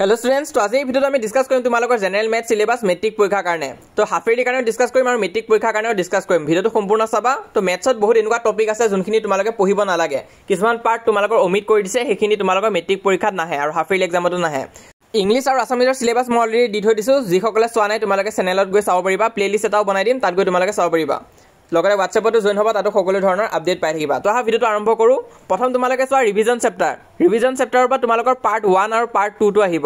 Hello students, तो आज এই ভিডিওত আমি ডিসকাস কৰিম তোমালোকৰ জেনাৰেল ম্যাথ সিলেবাস মেট্ৰিক পৰীক্ষাৰ কাৰণে। তো হাফ ইয়াৰলি কাৰণে ডিসকাস কৰিম আৰু মেট্ৰিক পৰীক্ষাৰ কাৰণেও ডিসকাস কৰিম। ভিডিওটো সম্পূৰ্ণ চাবা। তো ম্যাথছত বহুত এনেকুৱা টপিক আছে যোনখিনি তোমালোকে পঢ়িব নালাগে। কিছুমান পাৰ্ট তোমালোকৰ অমিট কৰি দিছে, সেইখিনি তোমালোকৰ মেট্ৰিক পৰীক্ষাত নাহে আৰু হাফ ইয়াৰলি এক্সামতো নাহে। ইংলিছ আৰু আছামিজৰ সিলেবাস মই অলৰেডি দি থৈ দিছো। যিসকলে চোৱা নাই তোমালোকে চেনেলত গৈ চাব পাৰিবা। প্লেলিষ্ট এটাও বনাই দিম, তাত গৈ তোমালোকে চাব পাৰিবা। লগতে হোৱাটছএপতো জইন হ'ব, তাতো সকলো ধৰণৰ আপডেট পাই থাকিবা। তো আহা ভিডিওটো আৰম্ভ কৰোঁ। প্ৰথম তোমালোকে চোৱা ৰিভিজন চেপ্টাৰৰ পৰা তোমালোকৰ পাৰ্ট 1 আৰু পাৰ্ট 2 টো আহিব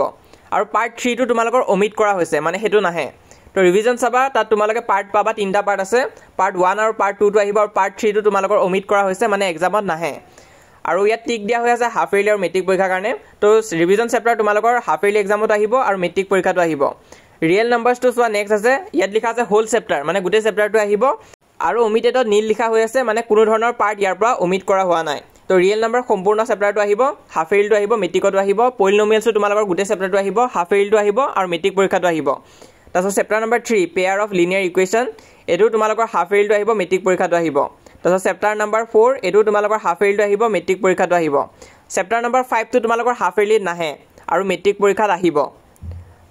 আৰু পাৰ্ট 3 টো তোমালোকৰ অমিট কৰা হৈছে, মানে হেতু নাহে। তো ৰিভিজন চাবা, তাত তোমালোকে পাৰ্ট পাবা, তিনিটা পাৰ্ট আছে। পাৰ্ট 1 আৰু পাৰ্ট 2 টো আহিব আৰু পাৰ্ট 3 টো তোমালোকৰ অমিট কৰা হৈছে, মানে এক্সামত নাহে। আৰু ইয়াত টিক দিয়া হৈ আছে হাফ ইয়াৰলি আৰু মেট্ৰিক পৰীক্ষাৰ কাৰণে। তো ৰিভিজন চেপ্টাৰ তোমালোকৰ হাফ ইয়াৰলি এক্সামত আহিব আৰু মেট্ৰিক পৰীক্ষাটো আহিব। ৰিয়েল নাম্বাৰছটো চোৱা নেক্সট আছে, ইয়াত লিখা আছে হোল চেপ্টাৰ, মানে গোটেই চেপ্টাৰটো আহিব আৰু অমিটেডত নীল লিখা হৈ আছে, মানে কোনো ধৰণৰ পাৰ্ট ইয়াৰ পৰা অমিট কৰা হোৱা নাই। তো ৰিয়েল নাম্বাৰ সম্পূৰ্ণ চেপ্টাৰটো আহিব, হাফ ইয়াৰলিটো আহিব, মেট্ৰিকতো আহিব। পলিনমিয়েলছটো তোমালোকৰ গোটেই চেপ্টাৰটো আহিব, হাফ ইয়াৰলিটো আহিব আৰু মেট্ৰিক পৰীক্ষাটো আহিব। তাৰপিছত chapter number 3 pair of linear equation, এইটো তোমালোকৰ হাফ ইয়াৰলিটো আহিব, মেট্ৰিক পৰীক্ষাটো আহিব। তাৰপিছত চেপ্টাৰ নাম্বাৰ 4 এইটো তোমালোকৰ হাফ ইয়াৰলিটো আহিব, মেট্ৰিক পৰীক্ষাটো আহিব। চেপ্টাৰ নাম্বাৰ 5 টো তোমালোকৰ হাফ ইয়াৰলিত নাহে আৰু মেট্ৰিক পৰীক্ষাত আহিব।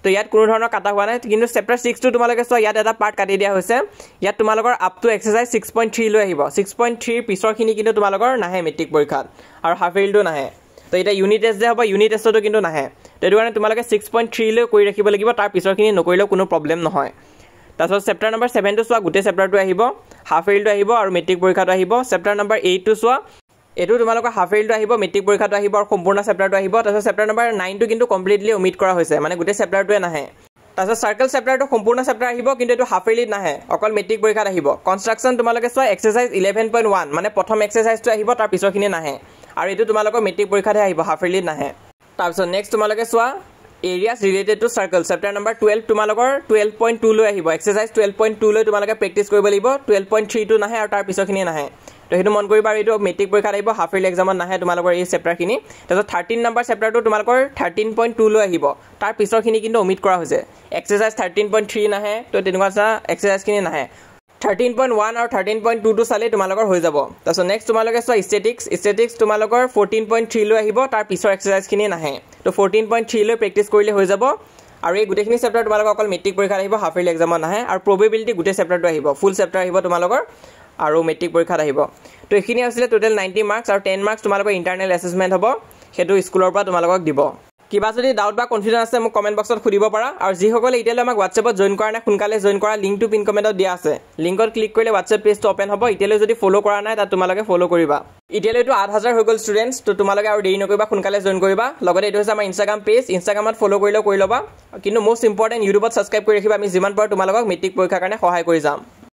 তো ইয়াত কোনো ধৰণৰ কাটা হোৱা নাই। কিন্তু চেপ্টাৰ 6 টো তোমালোকে চোৱা, ইয়াত এটা পাৰ্ট কাটি দিয়া হৈছে। ইয়াত তোমালোকৰ আপ টু এক্সাৰচাইজ 6.3 লৈ আহিব। 6.3 পিছৰখিনি কিন্তু তোমালোকৰ নাহে মেট্ৰিক পৰীক্ষাত আৰু হাফ ইয়াৰলিটো নাহে। তো এতিয়া ইউনিট টেষ্ট যে হ'ব, ইউনিট টেষ্টতো কিন্তু নাহে। তো এইটো কাৰণে তোমালোকে 6.3 লৈ কৰি ৰাখিব লাগিব, তাৰ পিছৰখিনি নকৰিলেও কোনো প্ৰব্লেম নহয়। তাৰপিছত চেপ্টাৰ নাম্বাৰ 7 টো চোৱা, গোটেই চেপ্টাৰটো আহিব, হাফ ইয়াৰলিটো আহিব আৰু মেট্ৰিক পৰীক্ষাটো আহিব। চেপ্টাৰ নাম্বাৰ 8 টো চোৱা, এইটো তোমালোকৰ হাফ ইয়াৰলিটো আহিব, মেট্ৰিক পৰীক্ষাটো আহিব আৰু সম্পূৰ্ণ চেপ্টাৰটো আহিব। তাৰপিছত চেপ্টাৰ নাম্বাৰ 9 টো কিন্তু কমপ্লিটলি অমিট কৰা হৈছে, মানে গোটেই চেপ্টাৰটোৱে নাহে। তাৰপিছত চাৰ্কেল চেপ্টাৰটো সম্পূৰ্ণ চেপ্টাৰ আহিব, কিন্তু এইটো হাফ ইয়াৰলিত নাহে, অকল মেট্ৰিক পৰীক্ষাত আহিব। কনষ্ট্ৰাকশ্যন তোমালোকে চোৱা এক্সাৰচাইজ 11.1, মানে প্ৰথম এক্সাৰচাইজটো আহিব, তাৰ পিছৰখিনি নাহে আৰু এইটো তোমালোকৰ মেট্ৰিক পৰীক্ষাতহে আহিব, হাফ ইয়াৰলিত নাহে। তাৰপিছত নেক্সট তোমালোকে চোৱা areas related to circle, chapter number 12 তোমালোকৰ 12.2 লৈ আহিব। এক্সাৰচাইজ 12.2 লৈ তোমালোকে প্ৰেক্টিছ কৰিব লাগিব। 12.3 টো নাহে আৰু তাৰ পিছৰখিনি নাহে। তো সেইটো মন কৰিবা, এইটো মেট্ৰিক পৰীক্ষাত আহিব, হাফ ইয়াৰলি এক্সামত নাহে তোমালোকৰ এই চেপ্টাৰখিনি। তাৰপিছত 13 নম্বৰ চেপ্টাৰটো তোমালোকৰ 13.2 লৈ আহিব, তাৰ পিছৰখিনি কিন্তু অমিট কৰা হৈছে। এক্সাৰচাইজ 13.3 নাহে, তো তেনেকুৱা এক্সাৰচাইজখিনি নাহে। 13.1 আৰু 13.2 টো চালেই তোমালোকৰ হৈ যাব। তাৰপিছত নেক্সট তোমালোকে চোৱা ষ্টেটিক্স তোমালোকৰ 14.3 লৈ আহিব, তাৰ পিছৰ এক্সাৰচাইজখিনি নাহে। তো 14.3 লৈ প্ৰেক্টিছ কৰিলে হৈ যাব। আৰু এই গোটেইখিনি চেপ্টাৰ তোমালোকৰ অকল মেট্ৰিক পৰীক্ষাত আহিব, হাফ ইয়াৰলি এক্সামত নাহে। আৰু প্ৰবেবিলিটি গোটেই চেপ্টাৰটো আহিব, ফুল চেপ্টাৰ আহিব তোমালোকৰ আৰু মেট্ৰিক পৰীক্ষাত আহিব। তো এইখিনি আছিলে টোটেল 90 মাৰ্কছ আৰু 10 মাৰ্কছ তোমালোকৰ ইণ্টাৰনেল এছেছমেণ্ট হ'ব, সেইটো স্কুলৰ পৰা তোমালোকক দিব। কিবা যদি ডাউট বা কনফিউজন আছে মোক কমেণ্ট বক্সত সুধিব পাৰা। আৰু যিসকলে এতিয়ালৈ আমাক হোৱাটছএপত জইন কৰা নাই, সোনকালে জইন কৰা, লিংকটো পিন কমেণ্টত দিয়া আছে। লিংকত ক্লিক কৰিলে হোৱাটছএপ পেজটো অ'পেন হ'ব। এতিয়ালৈ যদি ফ'ল' কৰা নাই, তাত তোমালোকে ফ'ল' কৰিবা। এতিয়ালৈতো 8000 হৈ গ'ল ষ্টুডেণ্টছ, তো তোমালোকে আৰু দেৰি নকৰিবা, সোনকালে জইন কৰিবা। লগতে এইটো হৈছে আমাৰ ইনষ্টাগ্ৰাম পেজ, ইনষ্টাগ্ৰামত ফ'ল' কৰিলেও কৰি ল'বা। কিন্তু মষ্ট ইম্পৰ্টেণ্ট ইউটিউবত ছাবস্ক্ৰাইব কৰি ৰাখিবা, আমি যিমান পাৰোঁ তোমালোকক মেট্ৰিক পৰীক্ষাৰ কাৰণে সহায় কৰি যাম।